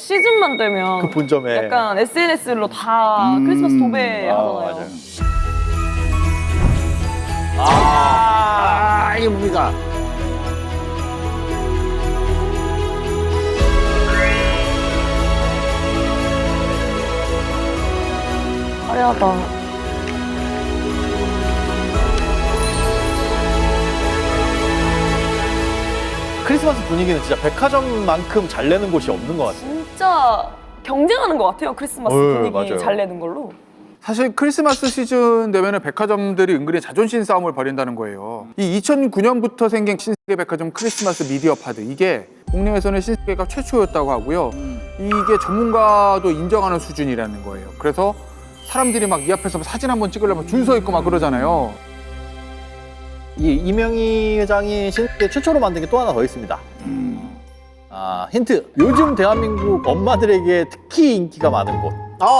시즌만 되면 그 본점에 약간 SNS로 다 크리스마스 도배하잖아요. 맞아요. 이 무기가. 화려하다. 크리스마스 분위기는 진짜 백화점만큼 잘 내는 곳이 없는 것 같아요. 진짜 경쟁하는 것 같아요. 크리스마스 분위기 맞아요. 잘 내는 걸로. 사실 크리스마스 시즌 되면 백화점들이 은근히 자존심 싸움을 벌인다는 거예요. 이 2009년부터 생긴 신세계 백화점 크리스마스 미디어 파드, 이게 국내에서는 신세계가 최초였다고 하고요. 이게 전문가도 인정하는 수준이라는 거예요. 그래서 사람들이 막 이 앞에서 사진 한번 찍으려면 줄 서 있고 막 그러잖아요. 이 이명희 회장이 신세계 최초로 만든 게 또 하나 더 있습니다. 힌트. 요즘 대한민국 엄마들에게 특히 인기가 많은 곳.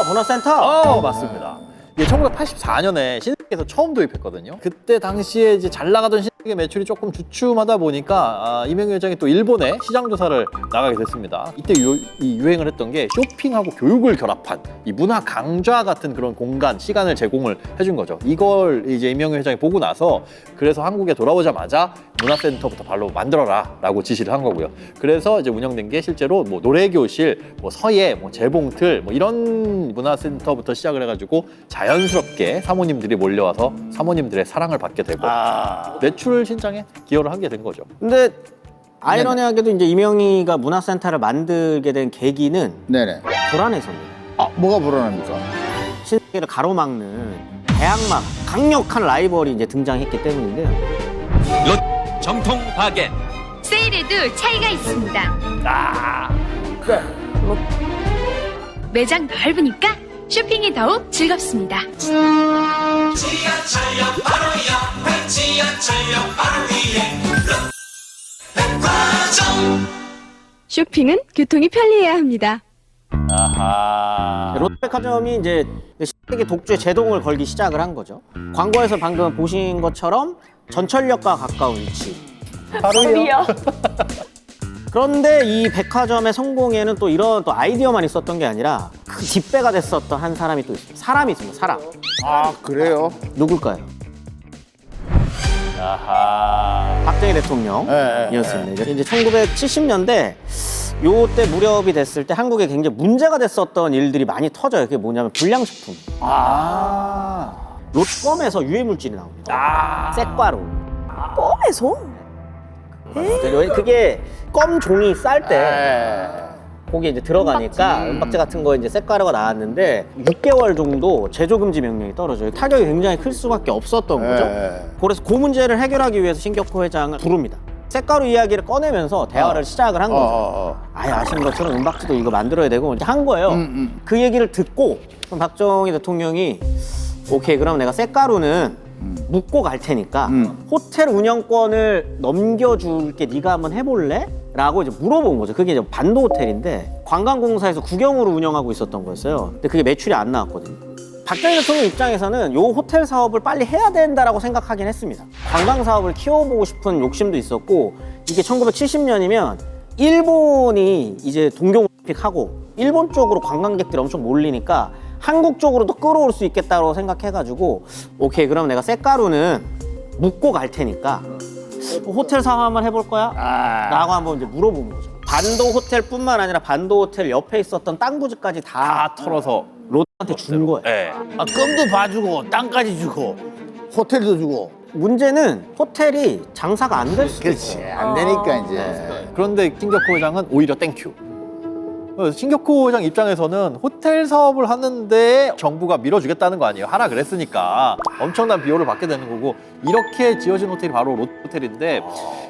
문화센터. 맞습니다. 이게 1984년에 신세계에서 처음 도입했거든요. 그때 당시에 이제 잘 나가던 신세계 매출이 조금 주춤하다 보니까 이명희 회장이 또 일본에 시장 조사를 나가게 됐습니다. 이때 이 유행을 했던 게 쇼핑하고 교육을 결합한 이 문화 강좌 같은 그런 공간, 시간을 제공을 해준 거죠. 이걸 이제 이명희 회장이 보고 나서 그래서 한국에 돌아오자마자 문화센터부터 바로 만들어라라고 지시를 한 거고요. 그래서 이제 운영된 게 실제로 뭐 노래교실, 뭐 서예, 뭐 재봉틀, 뭐 이런 문화센터부터 시작을 해가지고 자연스럽게 사모님들이 몰려와서 사모님들의 사랑을 받게 되고 매출 신장에 기여를 하게 된 거죠. 근데 아이러니하게도 이제 이명희가 문화센터를 만들게 된 계기는 네네. 불안해서입니다. 뭐가 불안합니까? 신세계를 가로막는 대항막, 강력한 라이벌이 이제 등장했기 때문인데요. 정통 바겐 세일에도 차이가 있습니다. 매장 넓으니까 쇼핑이 더욱 즐겁습니다. 지하철역 바로 옆에 지하철역 바로 위에 백화점 쇼핑은 교통이 편리해야 합니다. 롯데백화점이 이제 신세계 독주의 제동을 걸기 시작을 한 거죠. 광고에서 방금 보신 것처럼 전철역과 가까운 위치. 소리야. 그런데 이 백화점의 성공에는 또 이런 또 아이디어만 있었던 게 아니라 그 뒷배가 됐었던 한 사람이 또 있습니다. 사람이 있습니다. 사람. 그래요? 누굴까요? 박정희 대통령이었습니다. 이제 1970년대 요때 무렵이 됐을 때 한국에 굉장히 문제가 됐었던 일들이 많이 터져요. 그게 뭐냐면 불량식품. 롯껌에서 유해물질이 나옵니다. 쇳가루. 껌에서? 그게 껌 종이 쌀 때 거기에 이제 들어가니까 은박지 같은 거에 이제 쇳가루가 나왔는데 6개월 정도 제조 금지 명령이 떨어져요. 타격이 굉장히 클 수밖에 없었던 거죠. 그래서 그 문제를 해결하기 위해서 신격호 회장을 부릅니다. 쇳가루 이야기를 꺼내면서 대화를 시작을 한 거죠. 아시는 것처럼 은박지도 이거 만들어야 되고 이제 한 거예요. 그 얘기를 듣고 그럼 박정희 대통령이 오케이, 그럼 내가 쇳가루는 묻고 갈 테니까 호텔 운영권을 넘겨줄게, 네가 한번 해볼래? 라고 이제 물어본 거죠. 그게 이제 반도 호텔인데 관광공사에서 국영으로 운영하고 있었던 거였어요. 근데 그게 매출이 안 나왔거든요. 박정희 대통령 입장에서는 요 호텔 사업을 빨리 해야 된다라고 생각하긴 했습니다. 관광 사업을 키워보고 싶은 욕심도 있었고, 이게 1970년이면 일본이 이제 동경올림픽하고 일본 쪽으로 관광객들이 엄청 몰리니까 한국 쪽으로도 끌어올 수 있겠다고 생각해가지고 오케이, 그럼 내가 쇳가루는 묻고 갈 테니까 호텔 사업 한번 해볼 거야? 라고 한번 이제 물어본 거죠. 반도 호텔뿐만 아니라 반도 호텔 옆에 있었던 땅 부지까지 다 털어서 롯데한테 준 거예요. 껌도 봐주고 땅까지 주고 호텔도 주고. 문제는 호텔이 장사가 안 됐어요. 그렇지, 안 되니까 이제. 그런데 신격호 회장은 오히려 땡큐. 신격호 회장 입장에서는 호텔 사업을 하는데 정부가 밀어주겠다는 거 아니에요. 하라 그랬으니까 엄청난 비용을 받게 되는 거고, 이렇게 지어진 호텔이 바로 롯데호텔인데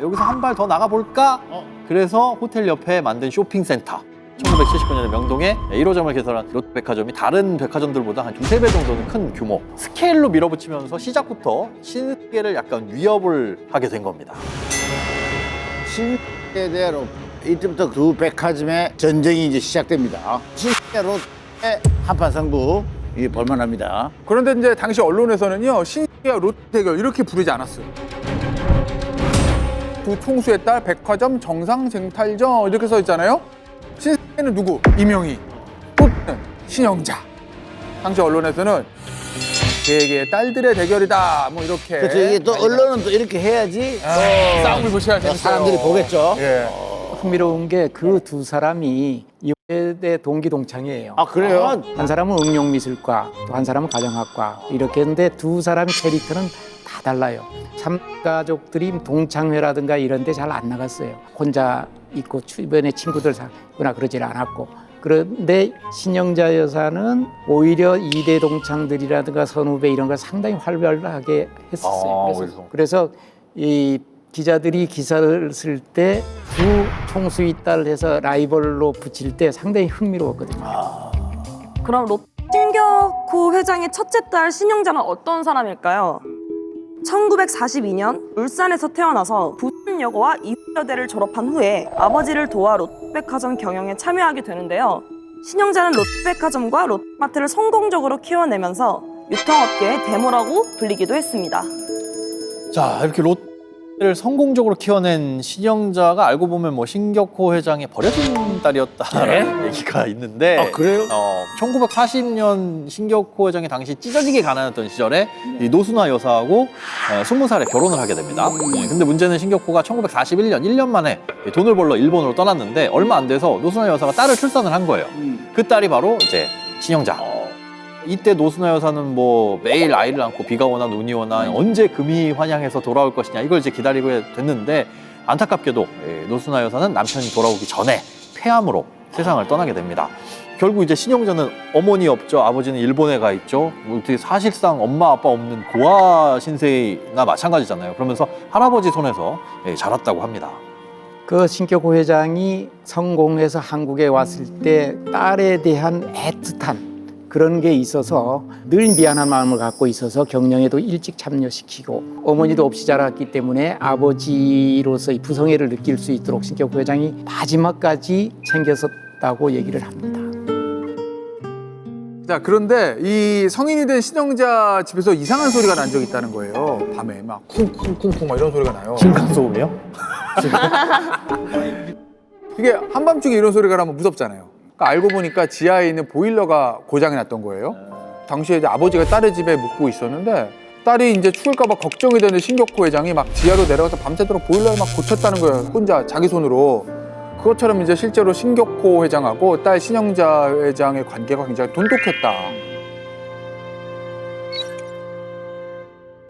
여기서 한 발 더 나가볼까? 그래서 호텔 옆에 만든 쇼핑센터, 1979년에 명동에 1호점을 개설한 롯데백화점이 다른 백화점들보다 한 두세 배 정도는 큰 규모, 스케일로 밀어붙이면서 시작부터 신세계를 약간 위협을 하게 된 겁니다. 신세대로 이때부터 두 백화점의 전쟁이 이제 시작됩니다. 신세대 롯데 한판 승부 볼만합니다. 그런데 이제 당시 언론에서는요, 신세계와 롯데 대결 이렇게 부르지 않았어요. 두 총수의 딸 백화점 정상쟁탈전 이렇게 써 있잖아요. 는 누구? 이명희. 롯데는 신영자. 당시 언론에서는 개개의 딸들의 대결이다. 뭐 이렇게. 그렇죠. 이게 또 언론은 또 이렇게 해야지 싸움을 보셔야 재밌어요. 사람들이 보겠죠. 예. 흥미로운 게 그 두 사람이 이화여대 동기 동창이에요. 아 그래요? 한 사람은 응용미술과, 또 한 사람은 가정학과 이렇게 했는데 두 사람의 캐릭터는 다 달라요. 삼가족들이 동창회라든가 이런 데 잘 안 나갔어요. 혼자 있고 주변에 친구들 사거나 그러질 않았고. 그런데 신영자 여사는 오히려 이대 동창들이라든가 선후배 이런 걸 상당히 활발하게 했었어요. 그래서 이 기자들이 기사를 쓸 때 두 총수의 딸 해서 라이벌로 붙일 때 상당히 흥미로웠거든요. 그럼 신격호 회장의 첫째 딸 신영자는 어떤 사람일까요? 1942년 울산에서 태어나서 부산여고와 이화여대를 졸업한 후에 아버지를 도와 롯데백화점 경영에 참여하게 되는데요. 신영자는 롯데백화점과 롯데마트를 성공적으로 키워내면서 유통업계의 데모라고 불리기도 했습니다. 자, 이렇게 롯데를 성공적으로 키워낸 신영자가 알고 보면 뭐 신격호 회장의 버려진 딸이었다라는 얘기가 있는데 아 그래요? 1940년 신격호 회장이 당시 찢어지게 가난했던 시절에 이 노순화 여사하고 20살에 결혼을 하게 됩니다. 근데 문제는 신격호가 1941년 1년 만에 돈을 벌러 일본으로 떠났는데 얼마 안 돼서 노순화 여사가 딸을 출산을 한 거예요. 그 딸이 바로 이제 신영자. 이때 노순화 여사는 뭐 매일 아이를 안고 비가 오나 눈이 오나 언제 금이 환영해서 돌아올 것이냐 이걸 이제 기다리고 됐는데 안타깝게도 노순화 여사는 남편이 돌아오기 전에 폐암으로 세상을 떠나게 됩니다. 결국 이제 신영자는 어머니 없죠. 아버지는 일본에 가 있죠. 뭐 사실상 엄마 아빠 없는 고아 신세나 마찬가지잖아요. 그러면서 할아버지 손에서 자랐다고 합니다. 그 신격호 회장이 성공해서 한국에 왔을 때 딸에 대한 애틋한 그런 게 있어서 늘 미안한 마음을 갖고 있어서 경영에도 일찍 참여시키고 어머니도 없이 자랐기 때문에 아버지로서의 부성애를 느낄 수 있도록 신격호 회장이 마지막까지 챙겼었다고 얘기를 합니다. 자 그런데 이 성인이 된 신영자 집에서 이상한 소리가 난 적이 있다는 거예요. 밤에 막 쿵쿵쿵쿵 막 이런 소리가 나요. 층간소음이요? 이게 한밤중에 이런 소리가 나면 무섭잖아요. 그러니까 알고 보니까 지하에 있는 보일러가 고장이 났던 거예요. 당시에 이제 아버지가 딸의 집에 묵고 있었는데 딸이 이제 죽을까 봐 걱정이 되는 신격호 회장이 막 지하로 내려가서 밤새도록 보일러를 막 고쳤다는 거예요. 혼자 자기 손으로. 그것처럼 이제 실제로 신격호 회장하고 딸 신영자 회장의 관계가 굉장히 돈독했다.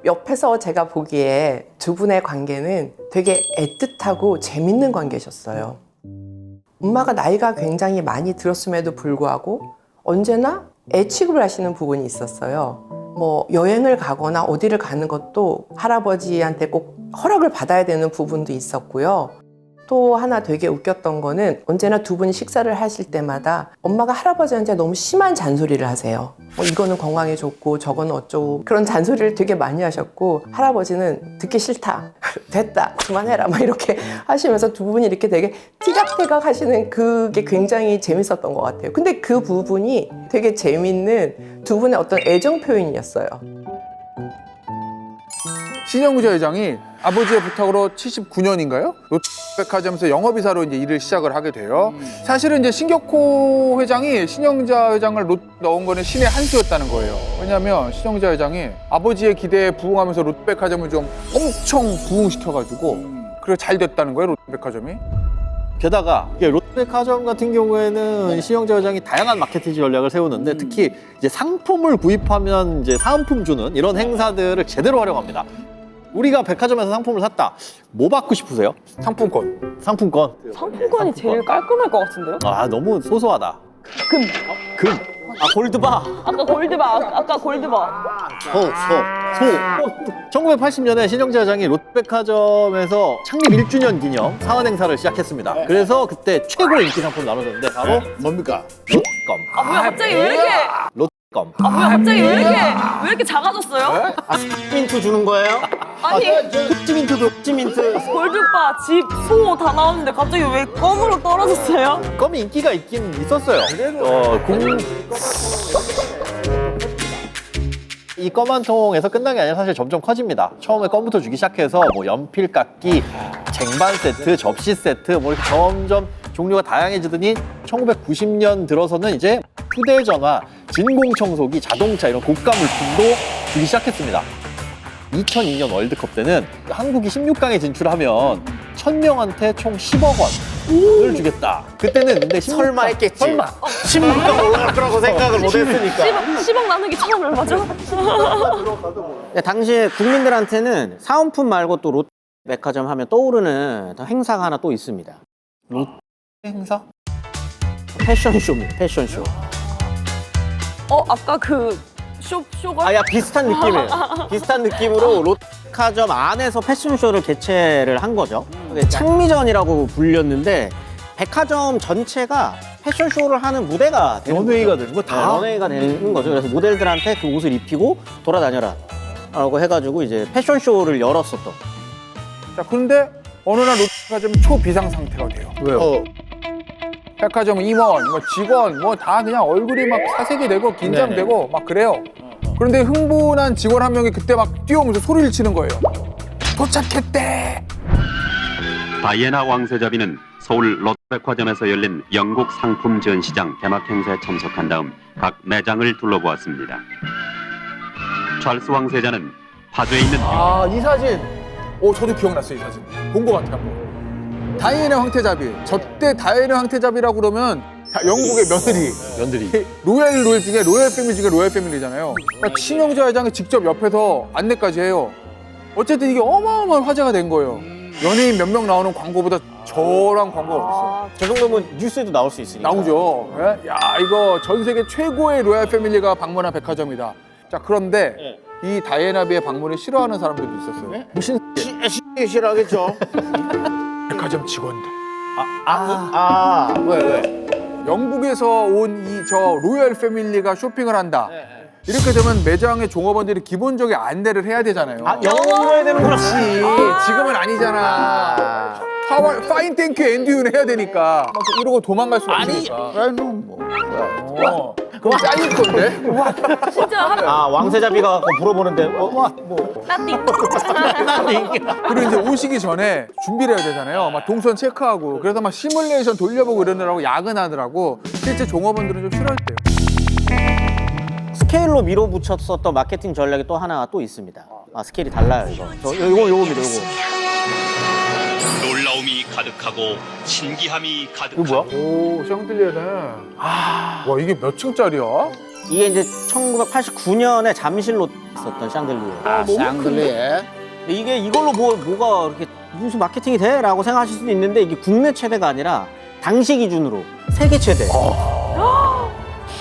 옆에서 제가 보기에 두 분의 관계는 되게 애틋하고 재밌는 관계셨어요. 엄마가 나이가 굉장히 많이 들었음에도 불구하고 언제나 애 취급을 하시는 부분이 있었어요. 뭐 여행을 가거나 어디를 가는 것도 할아버지한테 꼭 허락을 받아야 되는 부분도 있었고요. 또 하나 되게 웃겼던 거는 언제나 두 분이 식사를 하실 때마다 엄마가 할아버지한테 너무 심한 잔소리를 하세요. 이거는 건강에 좋고 저거는 어쩌고 그런 잔소리를 되게 많이 하셨고 할아버지는 듣기 싫다. 됐다. 그만해라. 막 이렇게 하시면서 두 분이 이렇게 되게 티격태격 하시는 그게 굉장히 재밌었던 것 같아요. 근데 그 부분이 되게 재밌는 두 분의 어떤 애정 표현이었어요. 신영자 회장이 아버지의 부탁으로 79년인가요? 롯데백화점에서 영업이사로 이제 일을 시작을 하게 돼요. 사실은 이제 신격호 회장이 신영자 회장을 넣은 거는 신의 한 수였다는 거예요. 왜냐하면 신영자 회장이 아버지의 기대에 부응하면서 롯데백화점을 좀 엄청 부응시켜가지고 그래서 잘 됐다는 거예요, 롯데백화점이. 게다가 이게 롯데백화점 같은 경우에는 신영자 회장이 다양한 마케팅 전략을 세우는데 특히 이제 상품을 구입하면 이제 사은품 주는 이런 행사들을 제대로 활용합니다. 우리가 백화점에서 상품을 샀다. 뭐 받고 싶으세요? 상품권. 상품권. 상품권이 제일 깔끔할 것 같은데요? 아 너무 소소하다. 금. 금. 아 골드바. 아까 골드바. 아까 골드바. 소. 1980년에 신영자 회장이 롯데백화점에서 창립 1주년 기념 사은 행사를 시작했습니다. 그래서 그때 최고 인기 상품 나눠줬는데 바로 뭡니까? 롯껌. 아 뭐야 갑자기 왜 이렇게? 롯껌. 아 뭐야 갑자기 왜 이렇게 작아졌어요? 민트 주는 거예요? 아니 흑지민트도 찌민트. 골드바, 집, 소 다 나오는데 갑자기 왜 껌으로 떨어졌어요? 껌이 인기가 있긴 있었어요. 이 껌 한 통에서 끝난 게 아니라 사실 점점 커집니다. 처음에 껌부터 주기 시작해서 뭐 연필 깎기, 쟁반 세트, 접시 세트 뭐 이렇게 점점 종류가 다양해지더니 1990년 들어서는 이제 휴대전화, 진공청소기, 자동차 이런 고가 물품도 주기 시작했습니다. 2002년 월드컵 때는 한국이 16강에 진출하면 1000명한테 총 10억 원을 주겠다. 그때는 근데 설마 했겠지. 설마. 16강 올라갈 거라고 생각을 못 했으니까. 10억 나누기 처음 얼마죠? 네, 당시에 국민들한테는 사은품 말고 또 롯데 백화점 하면 떠오르는 행사가 하나 또 있습니다. 행사? 패션쇼입니다. 패션쇼. 아까 그 쇼가? 아야 비슷한 느낌이에요. 비슷한 느낌으로 롯데백화점 안에서 패션쇼를 개최를 한 거죠. 창미전이라고 불렸는데 백화점 전체가 패션쇼를 하는 무대가 되는 런웨이가 거죠. 되는 거 다? 네, 런웨이가 되는 거죠. 그래서 모델들한테 그 옷을 입히고 돌아다녀라 라고 해가지고 이제 패션쇼를 열었었던. 자, 그런데 어느 날 롯데백화점이 초비상 상태가 돼요. 왜요? 백화점 임원, 뭐 직원, 뭐 다 그냥 얼굴이 막 사색이 되고 긴장되고 막 그래요. 그런데 흥분한 직원 한 명이 그때 막 뛰어오면서 소리를 치는 거예요. 도착했대! 다이애나 왕세자비는 서울 롯데백화점에서 열린 영국 상품 전시장 개막 행사에 참석한 다음 각 매장을 둘러보았습니다. 찰스 왕세자는 파주에 있는 이 사진. 저도 기억났어요, 이 사진. 본 것 같아요, 한번. 다이애나 황태자비. 저때 다이애나 황태자비라고 그러면 영국의 며느리. 로얄 중에 로얄 패밀리 중에 로얄 패밀리잖아요. 그러니까 친형제 회장이 직접 옆에서 안내까지 해요. 어쨌든 이게 어마어마한 화제가 된 거예요. 연예인 몇 명 나오는 광고보다 저랑 광고가 어딨어. 저 정도면 뉴스에도 나올 수 있으니까. 나오죠. 예? 야, 이거 전 세계 최고의 로얄 패밀리가 방문한 백화점이다. 자, 그런데 이 다이애나비의 방문을 싫어하는 사람들도 있었어요. 무슨 싫어하겠죠. 백화점 직원들. 왜? 영국에서 온 이 저 로얄 패밀리가 쇼핑을 한다. 이렇게 되면 매장의 종업원들이 기본적인 안내를 해야 되잖아요. 영어로 해야 되는 거지. 지금은 아니잖아. 파인 땡큐 앤듀는 해야 되니까. 막 이러고 도망갈 수 없으니까. 그럼 짜일 건데? 진짜 왕세자비가 물어보는데 나띵. 그리고 이제 오시기 전에 준비를 해야 되잖아요. 막 동선 체크하고. 그래서 막 시뮬레이션 돌려보고 이러느라고 야근하느라고 실제 종업원들은 좀 싫어했대요. 스케일로 밀어붙였었던 마케팅 전략이 또 하나 또 있습니다. 스케일이 달라요, 이거. 요겁니다, 요거. 놀라움이 가득하고 신기함이 가득한 오, 샹들리에네. 와, 이게 몇 층짜리야? 이게 이제 1989년에 잠실로 있었던 샹들리에. 샹들리에. 근데 이게 이걸로 뭐가 이렇게 무슨 마케팅이 돼? 라고 생각하실 수도 있는데 이게 국내 최대가 아니라 당시 기준으로 세계 최대.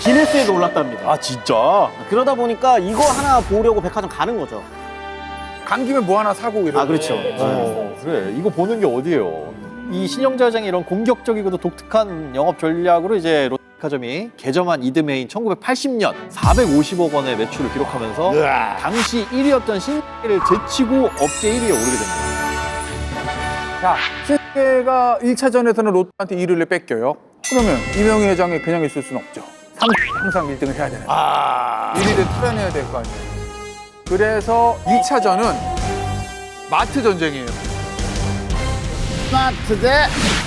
기네스에도 올랐답니다. 진짜? 그러다 보니까 이거 하나 보려고 백화점 가는 거죠. 간 김에 뭐 하나 사고 이러고. 그렇죠. 그래, 이거 보는 게 어디예요? 이 신영자 회장의 이런 공격적이고도 독특한 영업 전략으로 이제 롯데백화점이 개점한 이듬해인 1980년 450억 원의 매출을 기록하면서 당시 1위였던 신세계를 제치고 업계 1위에 오르게 됩니다. 자, 신세계가 1차전에서는 롯데한테 1위를 뺏겨요. 그러면 이명희 회장이 그냥 있을 수는 없죠. 항상 1등을 해야 되는. 1위를 탈환해야 될 거 아니에요. 그래서 2차전은 마트 전쟁이에요. 마트 대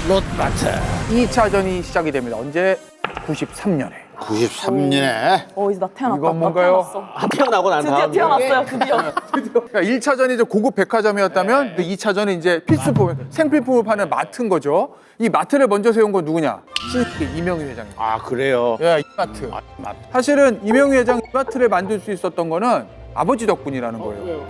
롯마트. 2차전이 시작이 됩니다. 언제? 93년에. 93년에. 이제 나 태어났다. 이건 뭔가요? 태어나고 난 다음에. 태어났어요, 드디어. 그러니까 1차전이 이제 고급 백화점이었다면 2차전은 이제 필수품, 생필품을 파는 마트인 거죠. 이 마트를 먼저 세운 건 누구냐? 신세계 이명희 회장입니다. 그래요? 이 마트. 사실은 이명희 회장이 이 마트를 만들 수 있었던 거는 아버지 덕분이라는 거예요.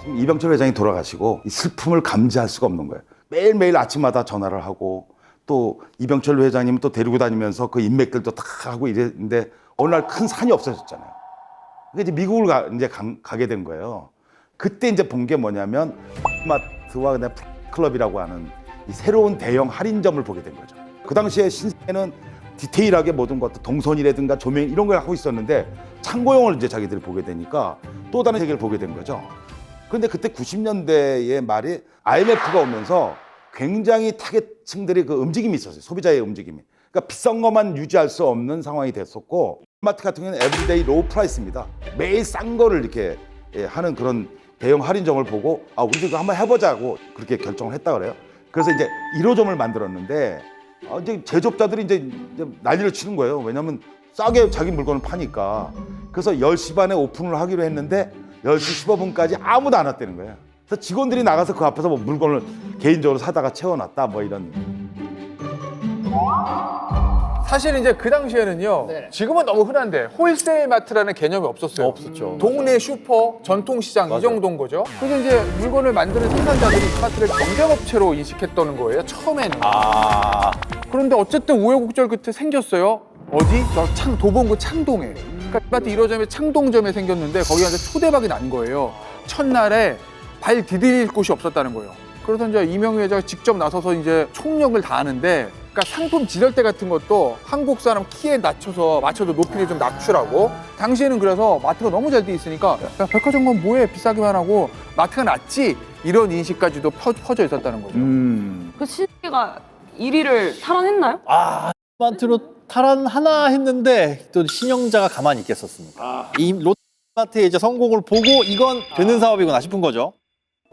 지금 이병철 회장이 돌아가시고 이 슬픔을 감지할 수가 없는 거예요. 매일매일 아침마다 전화를 하고 또 이병철 회장님 또 데리고 다니면서 그 인맥들도 다 하고 이랬는데 어느 날 큰 산이 없어졌잖아요. 그러니까 이제 미국을 가게 된 거예요. 그때 이제 본 게 뭐냐면 마트와 그다음에 클럽이라고 하는 이 새로운 대형 할인점을 보게 된 거죠. 그 당시에 신세계는 디테일하게 모든 것도 동선이라든가 조명 이런 걸 하고 있었는데 창고용을 이제 자기들이 보게 되니까 또 다른 세계를 보게 된 거죠. 그런데 그때 90년대의 말이 IMF가 오면서 굉장히 타겟층들이 그 움직임이 있었어요. 소비자의 움직임이. 그러니까 비싼 것만 유지할 수 없는 상황이 됐었고 마트 같은 경우는 에브리데이 로우 프라이스입니다. 매일 싼 거를 이렇게 하는 그런 대형 할인점을 보고 우리도 이거 한번 해보자고 그렇게 결정을 했다 그래요. 그래서 이제 1호점을 만들었는데 이제 제조업자들이 이제 난리를 치는 거예요. 왜냐하면 싸게 자기 물건을 파니까. 그래서 10시 반에 오픈을 하기로 했는데 10시 15분까지 아무도 안 왔다는 거예요. 그래서 직원들이 나가서 그 앞에서 뭐 물건을 개인적으로 사다가 채워놨다 뭐 이런. 사실 이제 그 당시에는요. 지금은 너무 흔한데 홀세일 마트라는 개념이 없었어요. 없었죠. 동네 슈퍼, 전통시장 이 정도인 거죠. 그래서 이제 물건을 만드는 생산자들이 이 마트를 경쟁업체로 인식했다는 거예요. 처음에는. 그런데 어쨌든 우여곡절 끝에 생겼어요. 어디? 저 도봉구 창동에. 그러니까 이마트 1호점이 창동점에 생겼는데 거기가 이제 초대박이 난 거예요. 첫날에 발 디딜 곳이 없었다는 거예요. 그래서 이제 이명희 회장이 직접 나서서 이제 총력을 다하는데, 그러니까 상품 지렛대 같은 것도 한국 사람 키에 맞춰서 높이를 좀 낮추라고. 당시에는 그래서 마트가 너무 잘 돼 있으니까 야, 백화점건 뭐해 비싸기만 하고 마트가 낫지 이런 인식까지도 퍼져 있었다는 거죠. 그 신세계가 1위를 탈환했나요? 마트로 탈환하나 했는데 또 신영자가 가만히 있겠었습니까? 이 롯데마트의 이제 성공을 보고 이건 되는 사업이구나 싶은 거죠.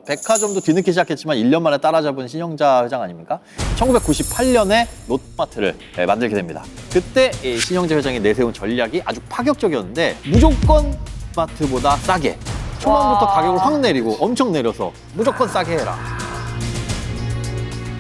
백화점도 뒤늦게 시작했지만 1년 만에 따라잡은 신영자 회장 아닙니까? 1998년에 롯데마트를 만들게 됩니다. 그때 이 신영자 회장이 내세운 전략이 아주 파격적이었는데 무조건 마트보다 싸게 초반부터 가격을 확 내리고 엄청 내려서 무조건 싸게 해라.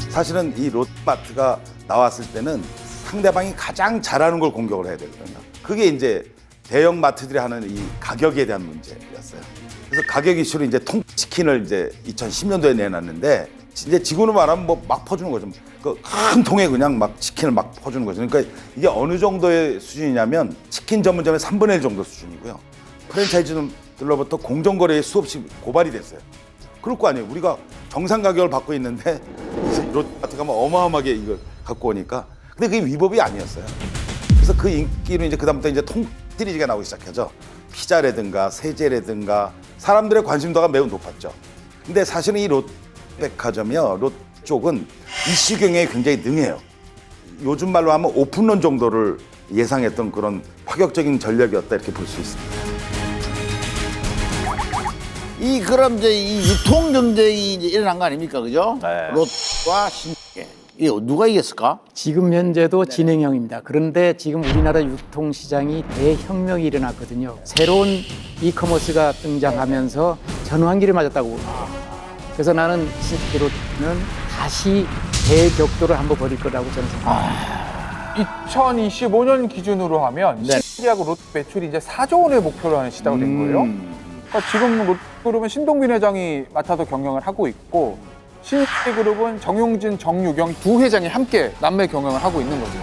사실은 이 롯데마트가 나왔을 때는 상대방이 가장 잘하는 걸 공격을 해야 되거든요. 그게 이제 대형 마트들이 하는 이 가격에 대한 문제였어요. 그래서 가격 이슈로 이제 통치킨을 이제 2010년도에 내놨는데 이제 지금으로 말하면 뭐 막 퍼주는 거죠. 그 큰 통에 그냥 막 치킨을 막 퍼주는 거죠. 그러니까 이게 어느 정도의 수준이냐면 치킨 전문점의 3분의 1 정도 수준이고요. 프랜차이즈들로부터 공정거래에 수없이 고발이 됐어요. 그럴 거 아니에요. 우리가 정상 가격을 받고 있는데 롯데마트가 막 어마어마하게 이걸 갖고 오니까. 근데 그게 위법이 아니었어요. 그래서 그 인기로 이제 그다음부터 이제 통시리즈가 나오기 시작하죠. 피자라든가 세제라든가 사람들의 관심도가 매우 높았죠. 근데 사실은 이 롯데백화점이요, 롯 쪽은 이슈 경영에 굉장히 능해요. 요즘 말로 하면 오픈런 정도를 예상했던 그런 파격적인 전략이었다 이렇게 볼 수 있습니다. 그럼 이제 이 유통 전쟁이 이제 일어난 거 아닙니까, 그죠? 네. 롯과 신세계. 이게 누가 이겼을까? 지금 현재도 진행형입니다. 그런데 지금 우리나라 유통시장이 대혁명이 일어났거든요. 새로운 이커머스가 등장하면서 전환기를 맞았다고 봅니다. 그래서 나는 신세계로는 다시 대격돌을 한번 벌일 거라고 저는 생각합니다. 2025년 기준으로 하면 신세계하고 롯데 매출이 이제 4조 원의 목표로 하는 시다가 된 거예요. 그러니까 지금 롯데그룹은 신동빈 회장이 맡아서 경영을 하고 있고 신세계그룹은 정용진, 정유경 두 회장이 함께 남매 경영을 하고 있는 거죠.